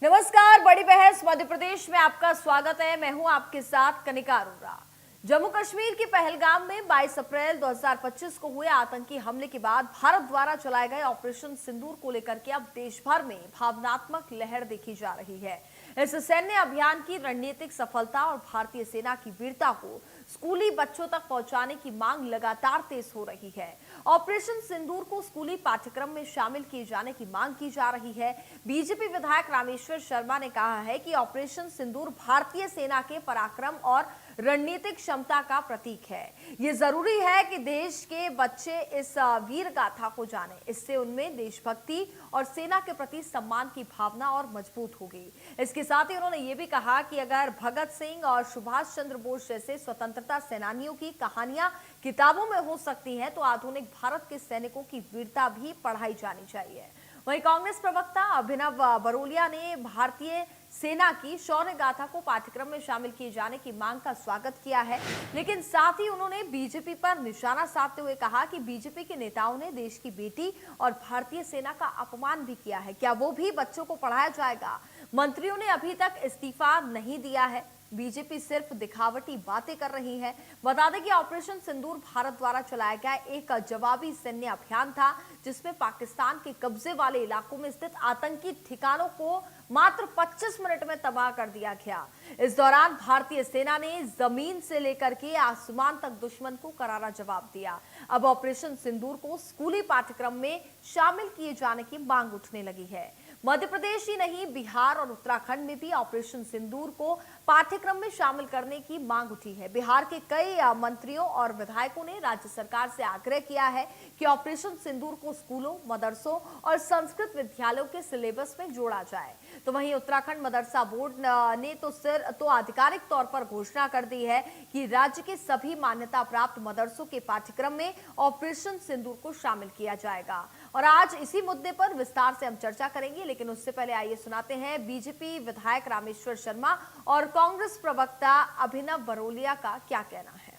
नमस्कार, बड़ी बहस मध्य प्रदेश में आपका स्वागत है। मैं हूं आपके साथ कनिका अरोड़ा। जम्मू कश्मीर के पहलगाम में 22 अप्रैल 2025 को हुए आतंकी हमले के बाद भारत द्वारा चलाए गए ऑपरेशन सिंदूर को लेकर के अब देश भर में भावनात्मक लहर देखी जा रही है। इस सैन्य अभियान की रणनीतिक सफलता और भारतीय सेना की वीरता को स्कूली बच्चों तक पहुंचाने की मांग लगातार तेज हो रही है। ऑपरेशन सिंदूर को स्कूली पाठ्यक्रम में शामिल किए जाने की मांग की जा रही है। बीजेपी विधायक रामेश्वर शर्मा ने कहा है कि ऑपरेशन सिंदूर भारतीय सेना के पराक्रम और रणनीतिक क्षमता का प्रतीक है। ये जरूरी है कि देश के बच्चे इस वीर गाथा को जानें। इससे उनमें देशभक्ति और सेना के प्रति सम्मान की भावना और मजबूत होगी। इसके साथ ही उन्होंने ये भी कहा कि अगर भगत सिंह और सुभाष चंद्र बोस जैसे स्वतंत्रता सेनानियों की कहानियां किताबों में हो सकती हैं, तो आधुनिक भारत के सैनिकों की वीरता भी पढ़ाई जानी चाहिए। वहीं कांग्रेस प्रवक्ता अभिनव बरोलिया ने भारतीय सेना की शौर्य गाथा को पाठ्यक्रम में शामिल किए जाने की मांग का स्वागत किया है, लेकिन साथ ही उन्होंने बीजेपी पर निशाना साधते हुए कहा कि बीजेपी के नेताओं ने देश की बेटी और भारतीय सेना का अपमान भी किया है। क्या वो भी बच्चों को पढ़ाया जाएगा? मंत्रियों ने अभी तक इस्तीफा नहीं दिया है। बीजेपी सिर्फ दिखावटी बातें कर रही है। बता दें कि ऑपरेशन सिंदूर भारत द्वारा चलाया गया एक जवाबी सैन्य अभियान था, जिसमें पाकिस्तान के कब्जे वाले इलाकों में स्थित आतंकी ठिकानों को मात्र 25 मिनट में तबाह कर दिया गया। इस दौरान भारतीय सेना ने जमीन से लेकर के आसमान तक दुश्मन को करारा जवाब दिया। अब ऑपरेशन सिंदूर को स्कूली पाठ्यक्रम में शामिल किए जाने की मांग उठने लगी है। मध्य प्रदेश ही नहीं, बिहार और उत्तराखंड में भी ऑपरेशन सिंदूर को पाठ्यक्रम में शामिल करने की मांग उठी है। बिहार के कई मंत्रियों और विधायकों ने राज्य सरकार से आग्रह किया है कि ऑपरेशन सिंदूर को स्कूलों, मदरसों और संस्कृत विद्यालयों के सिलेबस में जोड़ा जाए। तो वहीं उत्तराखंड मदरसा बोर्ड ने तो आधिकारिक तौर पर घोषणा कर दी है कि राज्य के सभी मान्यता प्राप्त मदरसों के पाठ्यक्रम में ऑपरेशन सिंदूर को शामिल किया जाएगा। और आज इसी मुद्दे पर विस्तार से हम चर्चा करेंगे, लेकिन उससे पहले आइए सुनाते हैं बीजेपी विधायक रामेश्वर शर्मा और कांग्रेस प्रवक्ता अभिनव बरोलिया का क्या कहना है।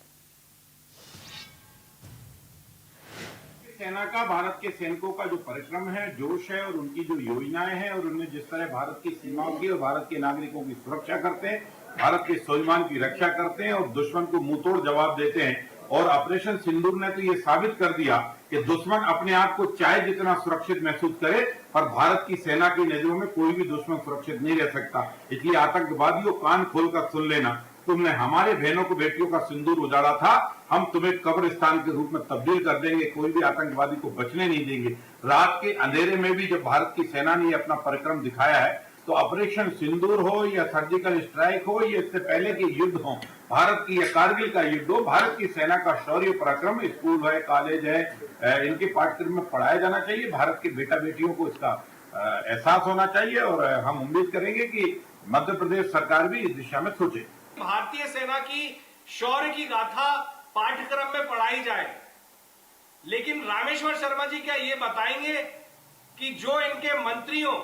सेना का, भारत के सैनिकों का जो परिश्रम है, जोश है और उनकी जो योजनाएं हैं और उनमें जिस तरह भारत की सीमाओं की और भारत के नागरिकों की सुरक्षा करते हैं, भारत के स्वाभिमान की रक्षा करते हैं और दुश्मन को मुंहतोड़ जवाब देते हैं। और ऑपरेशन सिंदूर ने तो ये साबित कर दिया कि दुश्मन अपने आप को चाहे जितना सुरक्षित महसूस करे, पर भारत की सेना की नजरों में कोई भी दुश्मन सुरक्षित नहीं रह सकता। इसलिए आतंकवादियों, कान खोलकर सुन लेना, तुमने हमारे बहनों को, बेटियों का सिंदूर उजाड़ा था, हम तुम्हें कब्रिस्तान के रूप में तब्दील कर देंगे। कोई भी आतंकवादी को बचने नहीं देंगे। रात के अंधेरे में भी जब भारत की सेना ने अपना पराक्रम दिखाया है, तो ऑपरेशन सिंदूर हो या सर्जिकल स्ट्राइक हो या इससे पहले के युद्ध हो, भारत की या कारगिल का युद्ध हो, भारत की सेना का शौर्य पराक्रम स्कूल है, कॉलेज है, इनके पाठ्यक्रम में पढ़ाया जाना चाहिए। भारत के बेटा बेटियों को इसका एहसास होना चाहिए और हम उम्मीद करेंगे कि मध्य प्रदेश सरकार भी इस दिशा में सोचे। भारतीय सेना की शौर्य की गाथा पाठ्यक्रम में पढ़ाई जाए। लेकिन रामेश्वर शर्मा जी क्या ये बताएंगे कि जो इनके मंत्रियों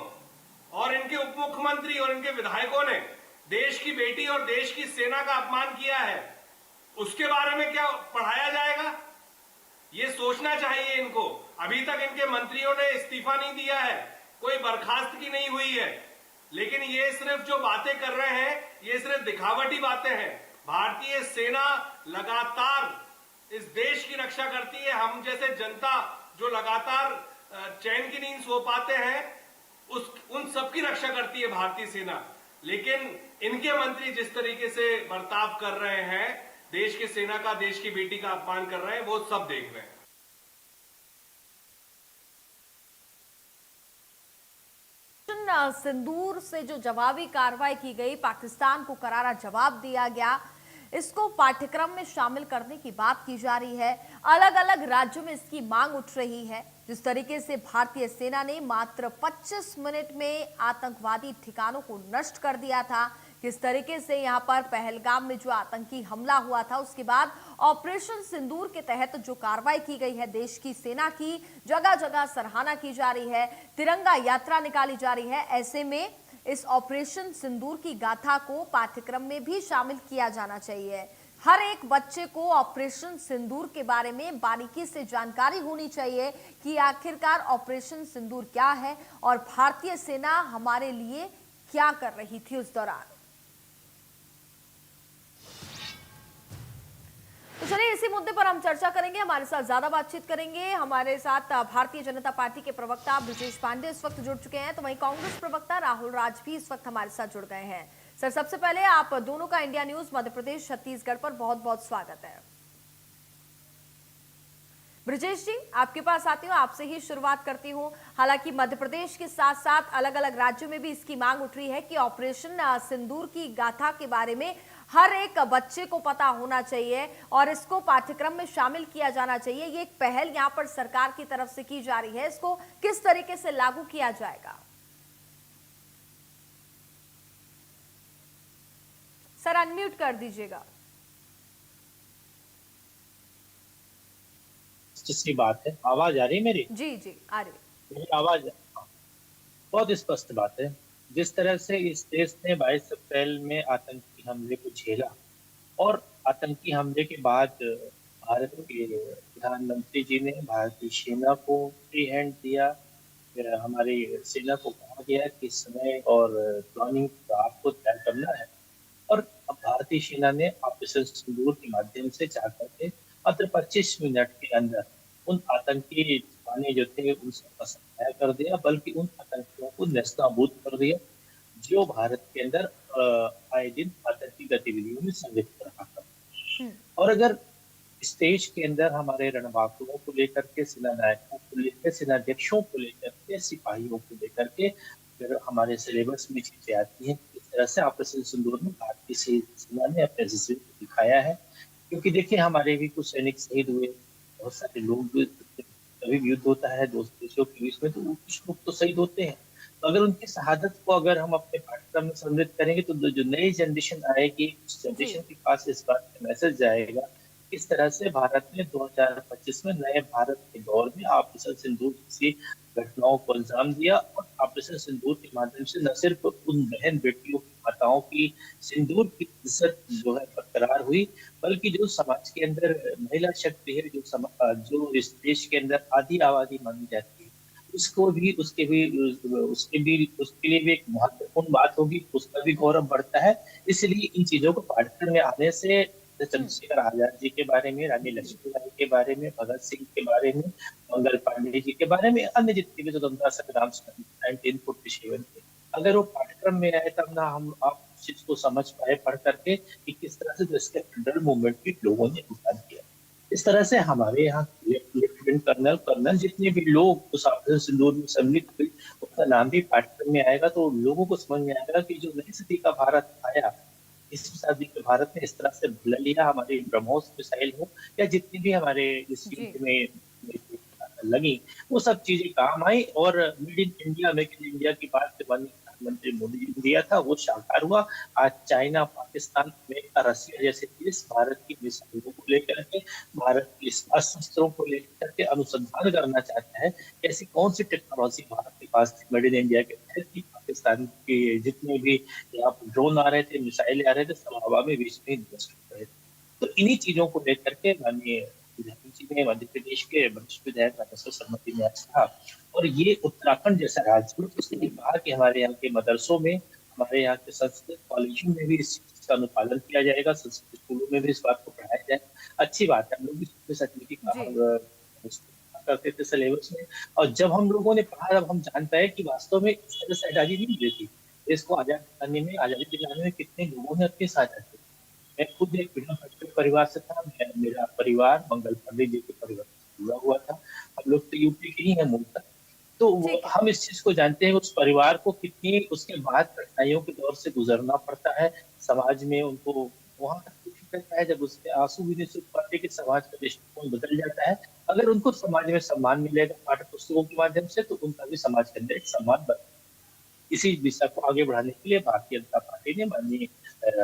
और इनके उप मुख्यमंत्री और इनके विधायकों ने देश की बेटी और देश की सेना का अपमान किया है, उसके बारे में क्या पढ़ाया जाएगा? ये सोचना चाहिए इनको। अभी तक इनके मंत्रियों ने इस्तीफा नहीं दिया है, कोई बर्खास्तगी नहीं हुई है, लेकिन ये सिर्फ जो बातें कर रहे हैं, ये सिर्फ दिखावटी बातें हैं। भारतीय सेना लगातार इस देश की रक्षा करती है। हम जैसे जनता जो लगातार चैन की नींद सो पाते हैं, उन सबकी रक्षा करती है भारतीय सेना। लेकिन इनके मंत्री जिस तरीके से बर्ताव कर रहे हैं, देश की सेना का, देश की बेटी का अपमान कर रहे हैं, वो सब देख रहे हैं। सिंदूर से जो जवाबी कार्रवाई की गई, पाकिस्तान को करारा जवाब दिया गया, इसको पाठ्यक्रम में शामिल करने की बात की जा रही है। अलग अलग राज्यों में इसकी मांग उठ रही है। जिस तरीके से भारतीय सेना ने मात्र 25 मिनट में आतंकवादी ठिकानों को नष्ट कर दिया था, किस तरीके से यहां पर पहलगाम में जो आतंकी हमला हुआ था, उसके बाद ऑपरेशन सिंदूर के तहत जो कार्रवाई की गई है, देश की सेना की जगह जगह सराहना की जा रही है, तिरंगा यात्रा निकाली जा रही है। ऐसे में इस ऑपरेशन सिंदूर की गाथा को पाठ्यक्रम में भी शामिल किया जाना चाहिए। हर एक बच्चे को ऑपरेशन सिंदूर के बारे में बारीकी से जानकारी होनी चाहिए कि आखिरकार ऑपरेशन सिंदूर क्या है और भारतीय सेना हमारे लिए क्या कर रही थी उस दौरान। तो चलिए इसी मुद्दे पर हम चर्चा करेंगे। हमारे साथ ज्यादा बातचीत करेंगे। हमारे साथ भारतीय जनता पार्टी के प्रवक्ता ब्रजेश पांडे इस वक्त जुड़ चुके हैं, तो वहीं कांग्रेस प्रवक्ता राहुल राज भी इस वक्त हमारे साथ जुड़ गए हैं। सर, सबसे पहले आप दोनों का इंडिया न्यूज मध्य प्रदेश छत्तीसगढ़ पर बहुत बहुत स्वागत है। ब्रजेश जी, आपके पास आती हूँ, आपसे ही शुरुआत करती हूँ। हालांकि मध्य प्रदेश के साथ साथ अलग अलग राज्यों में भी इसकी मांग उठ रही है कि ऑपरेशन सिंदूर की गाथा के बारे में हर एक बच्चे को पता होना चाहिए और इसको पाठ्यक्रम में शामिल किया जाना चाहिए। ये एक पहल यहाँ पर सरकार की तरफ से की जा रही है, इसको किस तरीके से लागू किया जाएगा? सर, अनम्यूट कर दीजिएगा। जिसकी बात है, आवाज आ रही है मेरी? जी जी, आ रही है। मेरी आवाज बहुत स्पष्ट बात है। जिस तरह से इस देश ने 22 अप्रैल में आतंकी हमले को झेला और आतंकी हमले के बाद भारत के प्रधानमंत्री जी ने भारतीय सेना को फ्री हैंड दिया। हमारी सेना को कहा गया कि समय और प्लानिंग आपको तय करना है और अब भारतीय सेना ने ऑपरेशन सिंदूर के माध्यम से जाकर के मात्र 25 मिनट के अंदर उन आतंकी ठिकाने जो थे उनसे तय कर दिया, बल्कि उन आतंकियों को नेस्तनाबूद कर दिया जो भारत के अंदर आए दिन आतंकी गतिविधियों में संलिप्त रहा था। और अगर इस देश के अंदर हमारे रणबांकुरों को लेकर के, सेना नायकों को लेकर, सेनाध्यक्षों को लेकर के, सिपाहियों को लेकर के अगर हमारे सिलेबस में चीजें आती हैं, इस तरह से ऑपरेशन सिंदूर में भारतीय सेना ने अपने जज्बे को दिखाया है। क्योंकि देखिए, हमारे भी कुछ सैनिक शहीद हुए, बहुत सारे लोग भी, कभी भी युद्ध होता है दो देशों के बीच में तो कुछ लोग तो शहीद होते हैं। तो अगर उनकी शहादत को अगर हम अपने पाठ्यक्रम में सम्मिलित करेंगे तो जो नई जनरेशन आएगी, उस जनरेशन के पास इस बात का मैसेज जाएगा किस तरह से भारत ने 2025 में नए भारत के दौर में ऑपरेशन सिंदूर जैसी घटनाओं को अंजाम दिया। और ऑपरेशन सिंदूर के माध्यम से न सिर्फ उन बहन बेटियों की, माताओं की सिंदूर की इज्जत जो है बरकरार हुई, बल्कि जो समाज के अंदर महिला शक्ति है, जो इस देश के अंदर आधी आबादी मानी जाती है, उसके लिए भी एक महत्वपूर्ण बात होगी, उसका भी गौरव बढ़ता है। इसलिए इन चीजों को पाठ्यक्रम में आने से चंद्रशेखर आजाद जी के बारे में, रानी लक्ष्मीबाई के बारे में, भगत सिंह के बारे में, मंगल पांडे जी के बारे में, अन्य जितने भी स्वतंत्रता संग्राम 1947 के, अगर वो पाठ्यक्रम में आए तब ना हम आप उस चीज को समझ पाए पढ़ करके कि किस तरह से इसके फ्रीडम मूवमेंट के लोगों ने योगदान किया। इस तरह से हमारे यहाँ लेफ्टिनेंट कर्नल जितने भी लोग उस ऑपरेशन सिंदूर में सम्मिलित हुए, उसका नाम भी पाठ्यक्रम में आएगा तो लोगों को समझ में आएगा कि जो नई सदी का भारत आया, इस सदी के भारत ने इस तरह से भला लिया, हमारी ब्रह्मोस मिसाइल हो या जितनी भी हमारे इस युद्ध में लगी, वो सब चीजें काम आई। और made in India, make in India की बात प्रधानमंत्री मोदी जी ने दिया था, वो साकार हुआ। आज चाइना, पाकिस्तान, अमेरिका, रशिया जैसे देश भारत की मिसाइलों को लेकर के, भारत के शस्त्रों को लेकर के अनुसंधान करना चाहता है। ऐसी कौन सी टेक्नोलॉजी भारत के पास थी मेड इन इंडिया के तहत कि पाकिस्तान के जितने भी यहाँ पर ड्रोन आ रहे थे, मिसाइलें आ रहे थे, सब हवा में बीच में नष्ट हो रहे थे। तो इन्हीं चीजों को लेकर के माननीय जी ने मध्य प्रदेश के वरिष्ठ विधायक रामेश्वर शर्मा जी ने आज कहा, और ये उत्तराखंड जैसा राज्य है, उसने कहा कि हमारे यहाँ के मदरसों में, हमारे यहाँ के संस्कृत कॉलेजों में भी इस चीज का अनुपालन किया जाएगा, संस्कृत स्कूलों में भी इस बात को पढ़ाया जाए। अच्छी बात है, हम लोग भी सतमी करते थे सिलेबस में, और जब हम लोगों ने पढ़ा तब हम जान पाए कि वास्तव में इस तरह से आजादी नहीं मिली थी। देश को आजाद करने में, आजादी दिलाने में कितने लोगों ने अपने साथ रखे। मैं खुद एक मिडिल परिवार से था, मेरा परिवार मंगल पांडे जी के परिवार से जुड़ा हुआ था, हम लोग तो यूपी के ही हैं मूलतः। तो हम इस चीज को जानते हैं, उस परिवार को कितनी उसके बाद कठिनाइयों के दौर से गुजरना पड़ता है, समाज में उनको वहां तक करता है जब उसके आंसू भी नहीं सूख पाते कि समाज का दृष्टिकोण बदल जाता है। अगर उनको समाज में सम्मान मिलेगा पाठ्य पुस्तकों के माध्यम से, तो उनका भी समाज के अंदर एक सम्मान बढ़ेगा। इसी दिशा को आगे बढ़ाने के लिए भारतीय जनता पार्टी ने माननीय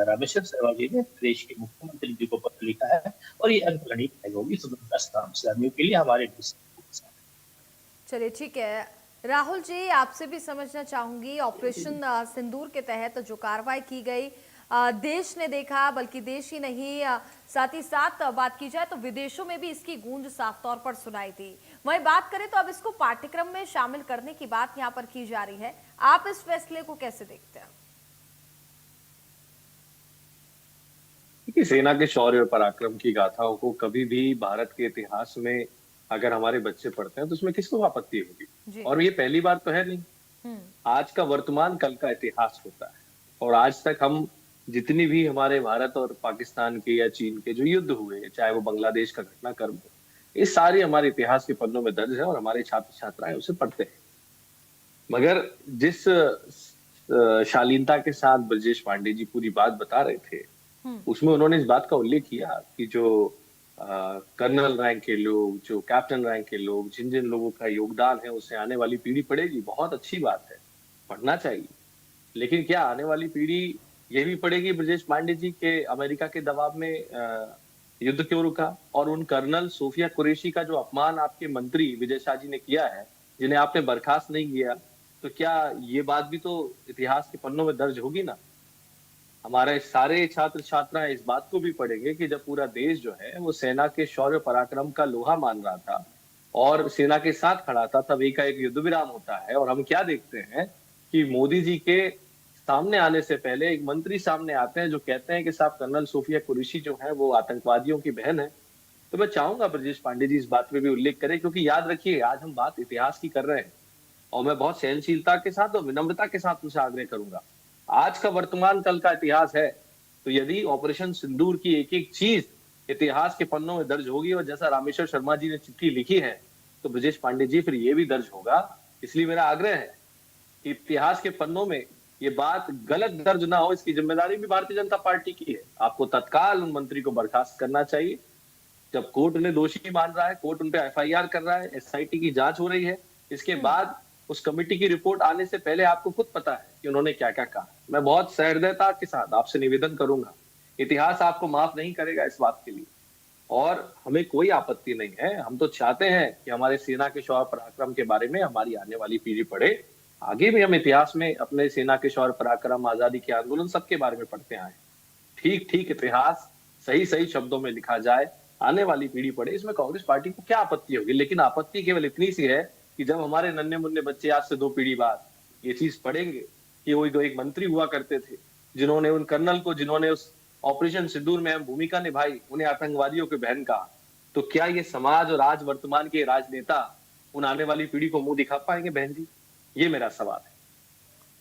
रामेश्वर शर्मा जी ने प्रदेश के मुख्यमंत्री जी को पत्र लिखा है, और ये अनुकरणीय पहल होगी स्वतंत्रता संग्रामियों के लिए हमारे देश। चलिए ठीक है राहुल जी, आपसे भी समझना चाहूंगी, ऑपरेशन सिंदूर के तहत जो कार्रवाई की गई, देश ने देखा, बल्कि देश ही नहीं साथ ही साथ बात की जाए तो विदेशों में भी इसकी गूंज साफ तौर पर सुनाई दी। वहीं बात करें तो अब इसको पाठ्यक्रम में शामिल करने की बात यहाँ पर की जा रही है, आप इस फैसले को कैसे देखते हैं? कि सेना के शौर्य और पराक्रम की गाथाओं को कभी भी भारत के इतिहास में अगर हमारे बच्चे पढ़ते हैं तो उसमें किसको आपत्ति होगी। जी। और ये पहली बार तो है नहीं। हम्म। आज का वर्तमान कल का इतिहास होता है। और आज तक हम जितनी भी हमारे भारत और पाकिस्तान के या चीन के जो युद्ध हुए, चाहे वो बांग्लादेश का घटनाक्रम हो, ये सारी हमारे इतिहास के पन्नों में दर्ज है और हमारे छात्र छात्राएं उसे पढ़ते हैं। मगर जिस शालीनता के साथ ब्रजेश पांडे जी पूरी बात बता रहे थे, उसमें उन्होंने इस बात का उल्लेख किया कि जो कर्नल रैंक के लोग, जो कैप्टन रैंक के लोग, जिन जिन लोगों का योगदान है उसे आने वाली पीढ़ी पढ़ेगी। बहुत अच्छी बात है, पढ़ना चाहिए। लेकिन क्या आने वाली पीढ़ी ये भी पढ़ेगी ब्रजेश पांडे जी के अमेरिका के दबाव में युद्ध क्यों रुका, और उन कर्नल सोफिया कुरैशी का जो अपमान आपके मंत्री विजय शाह जी ने किया है, जिन्हें आपने बर्खास्त नहीं किया, तो क्या ये बात भी तो इतिहास के पन्नों में दर्ज होगी ना। हमारे सारे छात्र छात्राएं इस बात को भी पढ़ेंगे कि जब पूरा देश जो है वो सेना के शौर्य पराक्रम का लोहा मान रहा था और सेना के साथ खड़ा था, तब एक युद्ध विराम होता है और हम क्या देखते हैं कि मोदी जी के सामने आने से पहले एक मंत्री सामने आते हैं जो कहते हैं कि साहब कर्नल सोफिया कुरैशी जो है वो आतंकवादियों की बहन है। तो मैं चाहूंगा ब्रजेश पांडे जी इस बात पे भी उल्लेख करें, क्योंकि याद रखिए आज हम बात इतिहास की कर रहे हैं और मैं बहुत सहनशीलता के साथ और विनम्रता के साथ उनसे आग्रह करूंगा। आज का वर्तमान कल का इतिहास है, तो यदि ऑपरेशन सिंदूर की एक एक चीज इतिहास के पन्नों में दर्ज होगी और जैसा रामेश्वर शर्मा जी ने चिट्ठी लिखी है, तो ब्रजेश पांडे जी फिर ये भी दर्ज होगा। इसलिए मेरा आग्रह है कि इतिहास के पन्नों में ये बात गलत दर्ज ना हो, इसकी जिम्मेदारी भी भारतीय जनता पार्टी की है। आपको तत्काल उन मंत्री को बर्खास्त करना चाहिए। जब कोर्ट उन्हें दोषी मान रहा है, कोर्ट उन पे एफआईआर कर रहा है, एसआईटी की जांच हो रही है, इसके बाद उस कमेटी की रिपोर्ट आने से पहले आपको खुद पता है कि उन्होंने क्या क्या कहा। मैं बहुत सहृदयता के साथ आपसे निवेदन करूंगा, इतिहास आपको माफ नहीं करेगा इस बात के लिए, और हमें कोई आपत्ति नहीं है। हम तो चाहते हैं कि हमारे सेना के शौर्य पराक्रम के बारे में हमारी आने वाली पीढ़ी पढ़े। आगे भी हम इतिहास में अपने सेना के शौर्य पराक्रम, आजादी के आंदोलन, सबके बारे में पढ़ते आए। ठीक ठीक इतिहास सही सही शब्दों में लिखा जाए, आने वाली पीढ़ी पढ़े, इसमें कांग्रेस पार्टी को क्या आपत्ति होगी। लेकिन आपत्ति केवल इतनी सी है कि जब हमारे नन्हे मुन्ने बच्चे आज से 2 पीढ़ी बाद ये चीज पढ़ेंगे कि वो एक मंत्री हुआ करते थे जिन्होंने उन कर्नल को, जिन्होंने उस ऑपरेशन सिंदूर में अहम भूमिका निभाई, उन्हें आतंकवादियों के बहन कहा, तो क्या ये समाज और आज वर्तमान के राजनेता उन आने वाली पीढ़ी को मुंह दिखा पाएंगे बहन जी? ये मेरा सवाल है।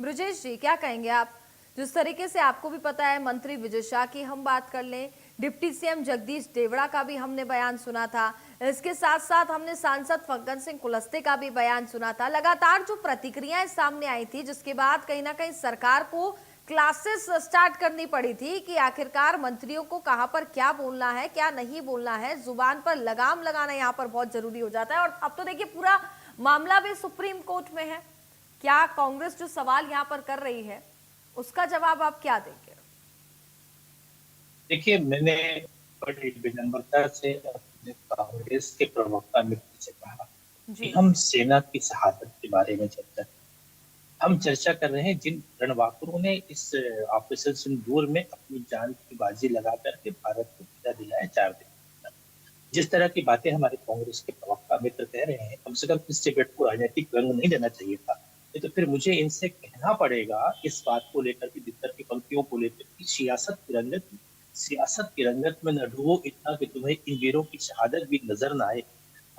ब्रजेश जी, क्या कहेंगे आप? जिस तरीके से आपको भी पता है, मंत्री विजय शाह की हम बात कर लें, डिप्टी सीएम जगदीश देवड़ा का भी हमने बयान सुना था, इसके साथ साथ हमने सांसद फग्गन सिंह कुलस्ते का भी बयान सुना था। लगातार जो प्रतिक्रियाएं सामने आई थी, जिसके बाद कहीं ना कहीं सरकार को क्लासेस स्टार्ट करनी पड़ी थी कि आखिरकार मंत्रियों को कहां पर क्या बोलना है, क्या नहीं बोलना है, जुबान पर लगाम लगाना यहाँ पर बहुत जरूरी हो जाता है। और अब तो देखिए पूरा मामला भी सुप्रीम कोर्ट में है। क्या कांग्रेस जो सवाल यहाँ पर कर रही है उसका जवाब आप क्या देंगे? देखिए, मैंने बड़ी विनम्रता से अपने कांग्रेस के प्रवक्ता मित्र से कहा कि हम सेना की शहादत के बारे में चर्चा कर रहे हैं, जिन रणबांकुरों ने इस ऑपरेशन सिंदूर में अपनी जान की बाजी लगा करके भारत को विजय दिलाया 4 दिन। जिस तरह की बातें हमारे कांग्रेस के प्रवक्ता मित्र कह रहे हैं, कम से कम इस डिबेट को राजनीतिक रंग नहीं देना चाहिए था। तो फिर मुझे इनसे कहना पड़ेगा इस बात को लेकर के, भीतर की पंक्तियों को लेकर कि सियासत की रंगत में न डूबो इतना कि तुम्हें इन वीरों की शहादत भी नजर न आए।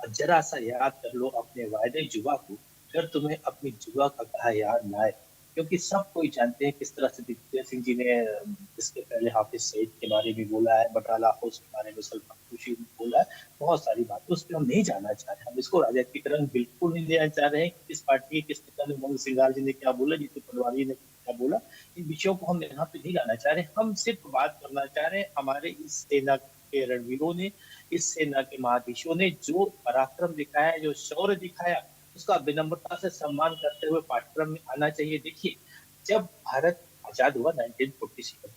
और जरा सा याद कर लो अपने वायदे जुआ को, फिर तुम्हें अपनी जुआ का कहा याद न आए। क्योंकि सब कोई जानते हैं किस तरह से दिग्विजय सिंह जी ने इसके पहले हाफिज सईद के बारे में बोला है, बटाला हाउस के बारे में सलमान खुर्शीद ने बोला है, बहुत सारी बातें उस पर हम नहीं जानना चाह रहे। हम इसको राजनीतिकरण बिल्कुल नहीं देना चाह रहे हैं। किस पार्टी के किस नेता ने, मोहन सिंगार जी ने क्या बोला, जीतू पटवारी ने क्या बोला, इन विषयों को हम यहाँ पे नहीं लाना चाह रहे। हम सिर्फ बात करना चाह रहे हैं हमारे इस सेना के रणवीरों ने, इस सेना के महाधीशों ने जो पराक्रम दिखाया, जो शौर्य दिखाया, उसका विनम्रता से सम्मान करते हुए पाठ्यक्रम में आना चाहिए। देखिए, जब भारत आजाद हुआ 1947 में,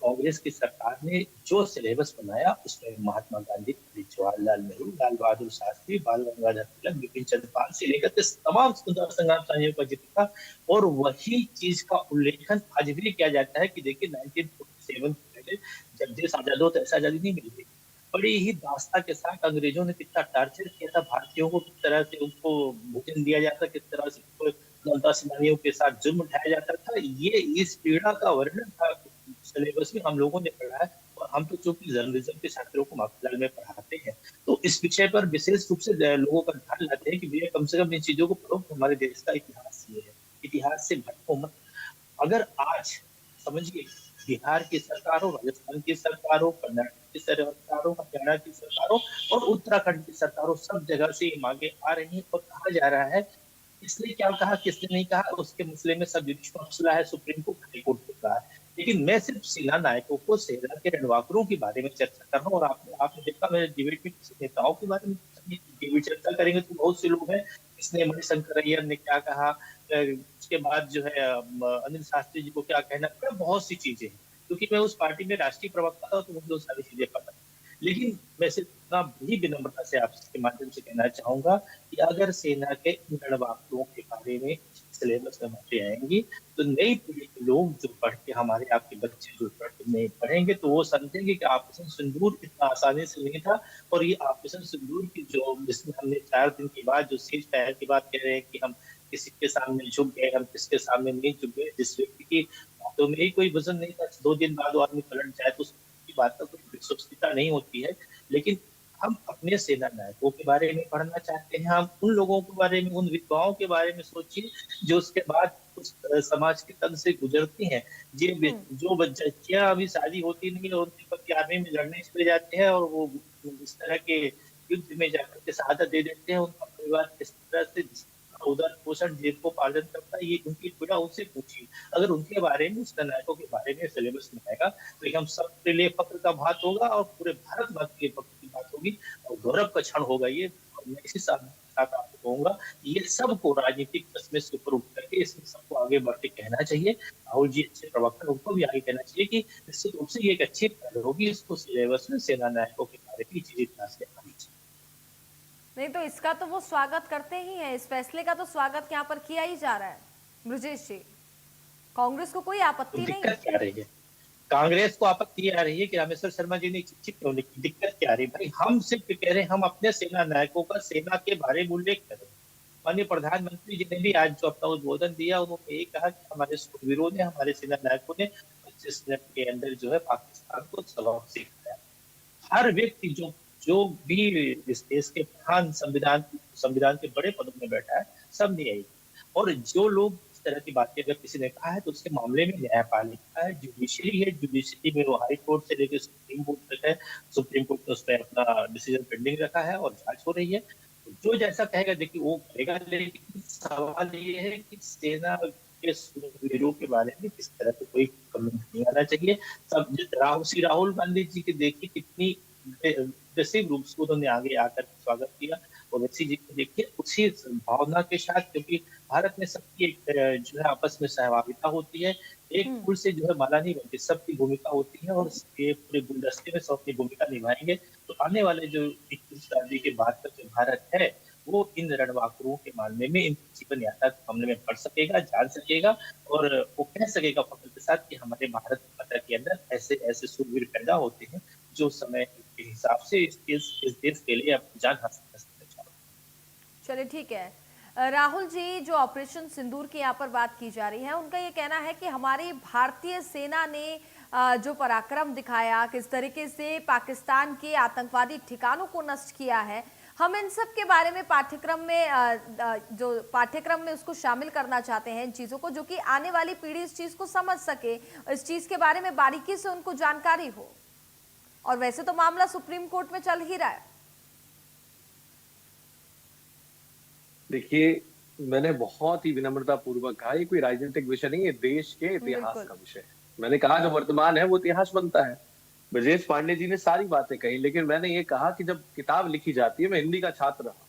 कांग्रेस की सरकार ने जो सिलेबस बनाया उसमें महात्मा गांधी, पंडित जवाहरलाल नेहरू, लाल बहादुर शास्त्री, बाल गंगाधर तिलक, बिपिन चंद्र पाल से लेकर तमाम स्वतंत्रता संग्राम सेनानियों का जिक्र था। और वही चीज का उल्लेखन आज भी किया जाता है कि देखिए 1947 से पहले जब देश आजाद हो तो ऐसा आजादी नहीं मिली थी। बड़ी ही दास्ता के साथ अंग्रेजों ने कितना टार्चर किया था भारतीयों को, किस तरह से उनको भोजन दिया जाता, किस तरह से स्वतंत्रता सेनानियों के साथ जुर्म उठाया जाता था। ये इस पीड़ा का वर्णन था सिलेबस में हम लोगों ने पढ़ा है, और हम तो चूंकि जर्नलिज्म के छात्रों को माफियाल में पढ़ाते हैं, तो इस विषय पर विशेष रूप से लोगों का ध्यान लाते हैं कि भैया कम से कम इन चीजों को पढ़ो, हमारे देश का इतिहास ये है, इतिहास से भटको मत। अगर आज समझिए बिहार की सरकार हो, राजस्थान की सरकार हो, कर्नाटक की सरकार हो, हरियाणा की सरकार हो और उत्तराखंड की सरकार हो, सब जगह से ये मांगे आ रही हैं और कहा जा रहा है किसने क्या कहा किसने नहीं कहा उसके मसले में सब जुडिशल मसला है, सुप्रीम कोर्ट हाई कोर्ट को कहा है। लेकिन मैं सिर्फ सेना नायकों को, सेना के रणवाकरों के बारे में चर्चा कर रहा हूँ। और आपने देखा मेरे डिबेट में किसी नेताओं के बारे में डिबेट चर्चा करेंगे तो बहुत से लोग हैं, इसने मणिशंकर अय्यर ने क्या कहा, उसके बाद जो है अनिल शास्त्री जी को क्या कहना, बहुत सी चीजें हैं, क्योंकि मैं उस पार्टी में राष्ट्रीय प्रवक्ता था तो मुझे वो सारी चीजें पता है। लेकिन मैं सिर्फ इतना भी विनम्रता से आपके माध्यम से कहना चाहूंगा कि अगर सेना के रणवाकरों के बारे में सिलेबस में बातें आएंगी तो नई पीढ़ी के लोग जो पढ़ के, हमारे आपके बच्चे जो नहीं पढ़ेंगे तो वो समझेंगे कि ऑपरेशन सिंदूर इतना आसानी से नहीं था। और ये ऑपरेशन सिंदूर की जो, जिसमें हमने 4 दिन के बाद जो सीज फायर की बात कह रहे हैं कि हम किसी के सामने झुक गए, हम किसके सामने नहीं झुक गए, जिस व्यक्ति की बातों में ही कोई वजन नहीं था, 2 दिन बाद वो आदमी पलट जाए तो उसकी बात का कोई विश्वसनीयता नहीं होती है। लेकिन हम अपने सेना नायकों के बारे में पढ़ना चाहते हैं, हम उन लोगों के बारे में, उन विधवाओं के बारे में सोचिए जो उसके बाद उस समाज के तन से गुजरती हैं, जो बच्चियां अभी शादी होती नहीं और उनके पति आर्मी में लड़ने चले जाते हैं और वो इस तरह के युद्ध में जाकर के शहादत दे देते हैं, उनका परिवार किस तरह से उदर पोषण जीव को पालन करता है, ये उनकी पीड़ा उनसे पूछिए। अगर उनके बारे में, उस नायकों के बारे में सिलेबस में आएगा तो हम सबके लिए फक्र का बात होगा और पूरे भारत वर्ष के लिए फक्र की बात होगी और गौरव का क्षण होगा ये। मैं इसी साथ आपको कहूंगा ये सबको राजनीतिक चश्मे से ऊपर उठ करके इसमें सबको आगे बढ़ के कहना चाहिए। राहुल जी अच्छे प्रवक्ता, उनको भी आगे कहना चाहिए कि निश्चित रूप से ये एक अच्छी पहल होगी, इसको सिलेबस में सेना नायकों के बारे में चीजें आनी चाहिए। नहीं तो इसका तो वो स्वागत करते ही हैं, इस फैसले का तो स्वागत यहाँ पर किया ही जा रहा है। ब्रजेश जी, कांग्रेस को कोई आपत्ति नहीं है? क्या रही है कांग्रेस को आपत्ति आ रही है कि रामेश्वर शर्मा जी ने चिट्ठी क्यों लिखी, दिक्कत क्या आ रही है? भाई हम सिर्फ कह रहे हैं, हम अपने सेना नायकों का सेना के बारे में उल्लेख करें। माननीय प्रधानमंत्री जी ने भी आज जो अपना उद्बोधन दिया उन्होंने यही कहा कि हमारे सूरवीरों ने, हमारे सेना नायकों ने 25 मिनट के अंदर जो है पाकिस्तान को सबक सिखाया। हर व्यक्ति जो भी इस देश के प्रधान, संविधान के बड़े पदों में बैठा है, सब ने यही। और जो लोग इस तरह की बातें अगर किसी ने कहा है तो उसके मामले में न्यायपालिका है, जुडिशरी है, जुडिशरी में वो हाई कोर्ट से लेकर सुप्रीम कोर्ट तक है। सुप्रीम कोर्ट ने उस पर अपना डिसीजन पेंडिंग रखा है और जांच हो रही है। जो जैसा कहेगा देखिए वो करेगा। लेकिन सवाल ये है कि सेना के सूरवीरों के बारे में किस तरह से कोई कमेंट नहीं आना चाहिए। सब राहुल गांधी जी की देखिए कितनी रूप से उन्होंने आगे आकर स्वागत किया और वैसी जी को देखिए उसी भावना के साथ, क्योंकि भारत में सबकी एक जो है आपस में सहभागिता होती है, एक फूल से जो है माला नहीं बनती, सबकी भूमिका होती है और ये पूरे गुलदस्ते में सब अपनी भूमिका निभाएंगे तो आने वाले जो 21वीं शताब्दी के बाद का जो भारत है वो इन रणवाकरों के मामले में, इन जीवन यात्रा के मामले में पढ़ सकेगा, जान सकेगा और वो कह सकेगा फख्र के साथ कि हमारे भारत माता के अंदर ऐसे ऐसे सूरवीर पैदा होते हैं जो समय के हिसाब से इस देश के लिए अपनी जान हासिल कर सकते हैं। चलिए ठीक है। राहुल जी, जो ऑपरेशन सिंदूर की यहाँ पर बात की जा रही है, उनका ये कहना है कि हमारी भारतीय सेना ने जो पराक्रम दिखाया, किस तरीके से पाकिस्तान के आतंकवादी ठिकानों को नष्ट किया है, हम इन सब के बारे में पाठ्यक्रम में उसको शामिल करना चाहते हैं, इन चीजों को, जो कि आने वाली पीढ़ी इस चीज को समझ सके, इस चीज के बारे में बारीकी से उनको जानकारी हो। और वैसे तो मामला सुप्रीम कोर्ट में चल ही रहा है। देखिए, मैंने बहुत ही विनम्रता पूर्वक कहा ये कोई राजनीतिक विषय नहीं है, देश के इतिहास का विषय है। मैंने कहा जो वर्तमान है वो इतिहास बनता है। ब्रजेश पांडे जी ने सारी बातें कही, लेकिन मैंने ये कहा कि जब किताब लिखी जाती है, मैं हिंदी का छात्र रहा,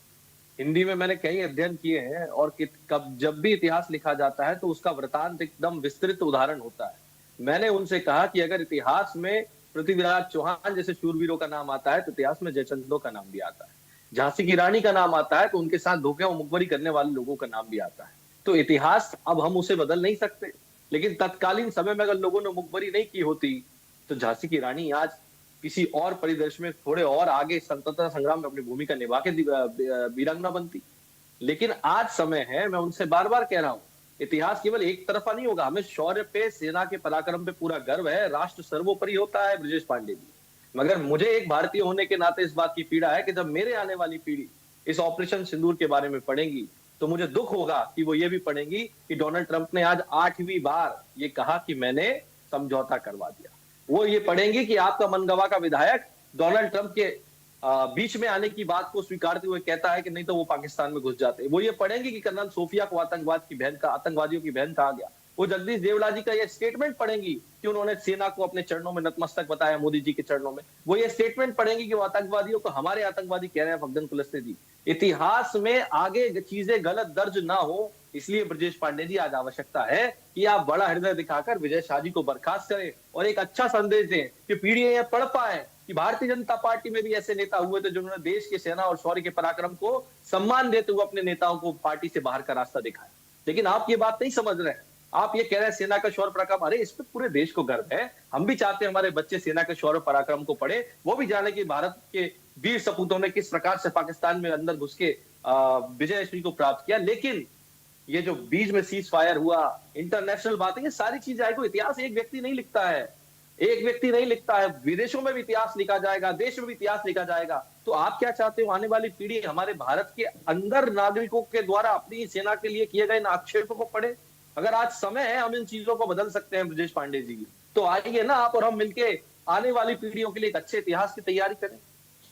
हिंदी में मैंने कई अध्ययन किए हैं और जब भी इतिहास लिखा जाता है तो उसका वृतांत एकदम विस्तृत उदाहरण होता है। मैंने उनसे कहा कि अगर इतिहास में पृथ्वीराज चौहान जैसे शूरवीरों का नाम आता है तो इतिहास में जयचंद्रों का नाम भी आता है। झांसी की रानी का नाम आता है तो उनके साथ धोखे और मुखबरी करने वाले लोगों का नाम भी आता है। तो इतिहास अब हम उसे बदल नहीं सकते, लेकिन तत्कालीन समय में अगर लोगों ने मुखबरी नहीं की होती तो झांसी की रानी आज किसी और परिदृश्य में थोड़े और आगे स्वतंत्रता संग्राम में अपनी भूमिका निभा के वीरांगना बनती। लेकिन आज समय है, मैं उनसे बार बार कह रहा हूं इतिहास केवल एक तरफा नहीं होगा। हमें शौर्य पे, सेना के पराक्रम पे पूरा गर्व है। राष्ट्र सर्वोपरि होता है ब्रजेश पांडे जी। मगर मुझे एक भारतीय होने के नाते इस बात की पीड़ा है कि जब मेरे आने वाली पीढ़ी इस ऑपरेशन सिंदूर के बारे में पढ़ेगी तो मुझे दुख होगा कि वो ये भी पढ़ेंगी कि डोनाल्ड ट्रंप ने आज 8वीं बार ये कहा कि मैंने समझौता करवा दिया। वो ये पढ़ेंगी कि आपका मनगवा का विधायक डोनाल्ड ट्रंप के बीच में आने की बात को स्वीकारते हुए कहता है कि नहीं तो वो पाकिस्तान में घुस जाते। वो ये पढ़ेंगे कि कर्नल सोफिया को आतंकवादियों की बहन कहा गया। वो जगदीश देवड़ा जी का ये स्टेटमेंट पढ़ेंगी कि उन्होंने सेना को अपने चरणों में नतमस्तक बताया, मोदी जी के चरणों में। वो ये स्टेटमेंट पढ़ेंगी कि वो आतंकवादियों को हमारे आतंकवादी कह रहे हैं, फग्गन कुलस्ते जी। इतिहास में आगे चीजें गलत दर्ज ना हो, इसलिए ब्रजेश पांडे जी आज आवश्यकता है कि आप बड़ा हृदय दिखाकर विजय शाह जी को बर्खास्त करें और एक अच्छा संदेश दें कि पीढ़ियां यह पढ़ पाए कि भारतीय जनता पार्टी में भी ऐसे नेता हुए थे जिन्होंने देश के सेना और शौर्य के पराक्रम को सम्मान देते हुए अपने नेताओं को पार्टी से बाहर का रास्ता दिखाया। लेकिन आप ये बात नहीं समझ रहे हैं। आप ये कह रहे हैं सेना का शौर्य पराक्रम, अरे इस पे पूरे देश को गर्व है। हम भी चाहते हैं हमारे बच्चे सेना के शौर्य पराक्रम को पढ़े, वो भी जाने कि भारत के वीर सपूतों ने किस प्रकार से पाकिस्तान में अंदर घुस के विजयश्री को प्राप्त किया। लेकिन ये जो बीच में सीज फायर हुआ, इंटरनेशनल बातें, ये सारी चीजें आएगी। इतिहास एक व्यक्ति नहीं लिखता है, एक व्यक्ति नहीं लिखता है। विदेशों में भी इतिहास लिखा जाएगा, देश में भी इतिहास लिखा जाएगा। तो आप क्या चाहते हो, आने वाली पीढ़ी हमारे भारत के अंदर नागरिकों के द्वारा अपनी सेना के लिए किए गए इन आक्षेपों को पढ़े? अगर आज समय है, हम इन चीजों को बदल सकते हैं ब्रजेश पांडे जी, तो आइए ना आप और हम मिलके आने वाली पीढ़ियों के लिए एक अच्छे इतिहास की तैयारी करें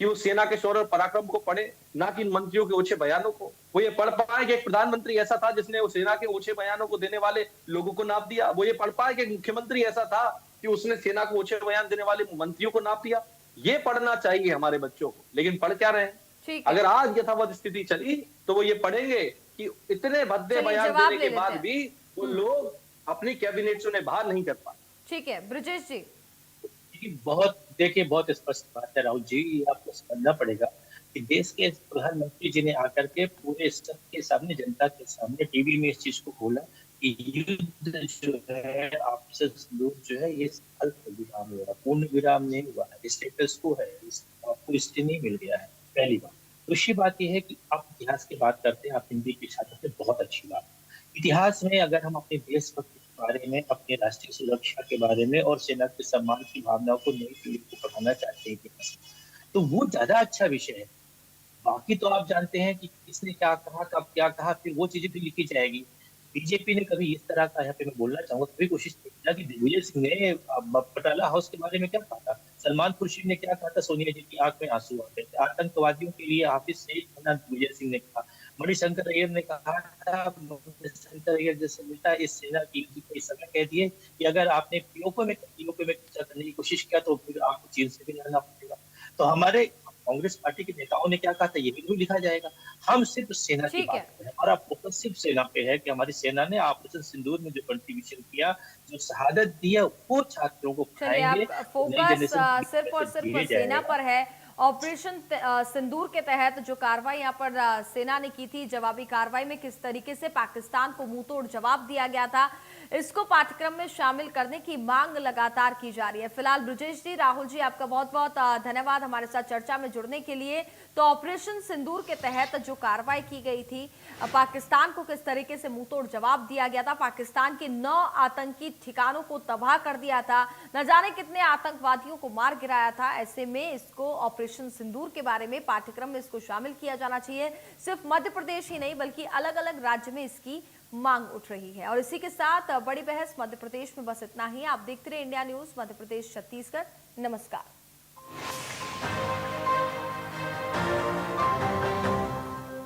कि वो सेना के शौर्य और पराक्रम को पढ़े, ना कि इन मंत्रियों के ओछे बयानों को। वो ये पढ़ पाए कि एक प्रधानमंत्री ऐसा था जिसने वो सेना के ओछे बयानों को देने वाले लोगों को नाप दिया। वो ये पढ़ पाए कि एक मुख्यमंत्री ऐसा था कि उसने सेना को ओछे बयान देने वाले मंत्रियों को नाप दिया। ये पढ़ना चाहिए हमारे बच्चों को, लेकिन पढ़ क्या रहे हैं? अगर आज यथावत स्थिति चली तो वो ये पढ़ेंगे कि इतने भद्दे बयान देने के बाद भी वो लोग अपनी कैबिनेट से उन्हें बाहर नहीं कर पाए। ठीक है ब्रजेश जी। बहुत स्पष्ट बात है राहुल जी, ये आपको समझना पड़ेगा कि देश के प्रधानमंत्री जी ने आकर के पूरे सबके सामने, जनता के सामने टीवी में इस चीज को बोला कि युद्ध जो है, ऑपरेशन सिंदूर जो है, ये अल्प विराम हुआ, पूर्ण विराम नहीं हुआ है, स्टेटस को है, आपको स्टे नहीं मिल गया है, पहली बात। दूसरी बात यह है कि आप इतिहास की बात करते हैं, आप हिंदी के छात्र थे, बहुत अच्छी बात। इतिहास में अगर हम अपने देशभक्ति के बारे में, अपने राष्ट्रीय सुरक्षा के बारे में और सेना के सम्मान की भावनाओं को नई पीढ़ी को पढ़ाना चाहते हैं तो वो ज्यादा अच्छा विषय है। बाकी तो आप जानते हैं कि किसने क्या कहा, कब क्या कहा, फिर वो चीजें भी लिखी जाएगी। बीजेपी ने कभी इस तरह का, यहाँ पे मैं बोलना चाहूंगा, कभी कोशिश नहीं किया कि दिग्विजय सिंह ने बटाला हाउस के बारे में क्या कहा था, सलमान खुर्शीद ने क्या कहा था, सोनिया जी की आंख में आंसू आ गए थे, आतंकवादियों के लिए हाफिज सईद खान दिग्विजय सिंह ने कहा, मणिशंकर अय्यर ने कहा था, मणिशंकर अय्यर जैसे नेता इस सेना की इस समय कह दिए कि अगर आपने पीओके में कब्जा करने की कोशिश किया तो फिर आपको चीन से भी लड़ना पड़ेगा। तो हमारे कांग्रेस पार्टी के नेताओं ने क्या कहा था, ये भी लिखा जाएगा। हम सिर्फ सेना की बात कर रहे हैं और आप फोकस सिर्फ सेना पे है कि हमारी सेना ने ऑपरेशन सिंदूर में जो कंट्रीब्यूशन किया, जो शहादत दी है, वो छात्रों को पढ़ाएंगे। फोकस सिर्फ और सिर्फ सेना पर है। ऑपरेशन सिंदूर के तहत जो कार्रवाई यहाँ पर सेना ने की थी, जवाबी कार्रवाई में किस तरीके से पाकिस्तान को मुंहतोड़ जवाब दिया गया था, इसको पाठ्यक्रम में शामिल करने की मांग लगातार की जा रही है। फिलहाल ब्रजेश जी, राहुल जी, आपका बहुत बहुत धन्यवाद हमारे साथ चर्चा में जुड़ने के लिए। तो ऑपरेशन सिंदूर के तहत जो कार्रवाई की गई थी, पाकिस्तान को किस तरीके से मुंहतोड़ जवाब दिया गया था, पाकिस्तान के 9 आतंकी ठिकानों को तबाह कर दिया था, न जाने कितने आतंकवादियों को मार गिराया था। ऐसे में इसको ऑपरेशन सिंदूर के बारे में पाठ्यक्रम में इसको शामिल किया जाना चाहिए। सिर्फ मध्य प्रदेश ही नहीं बल्कि अलग अलग राज्य में इसकी मांग उठ रही है। और इसी के साथ बड़ी बहस मध्य प्रदेश में बस इतना ही। आप देखते रहे इंडिया न्यूज मध्य प्रदेश छत्तीसगढ़। नमस्कार।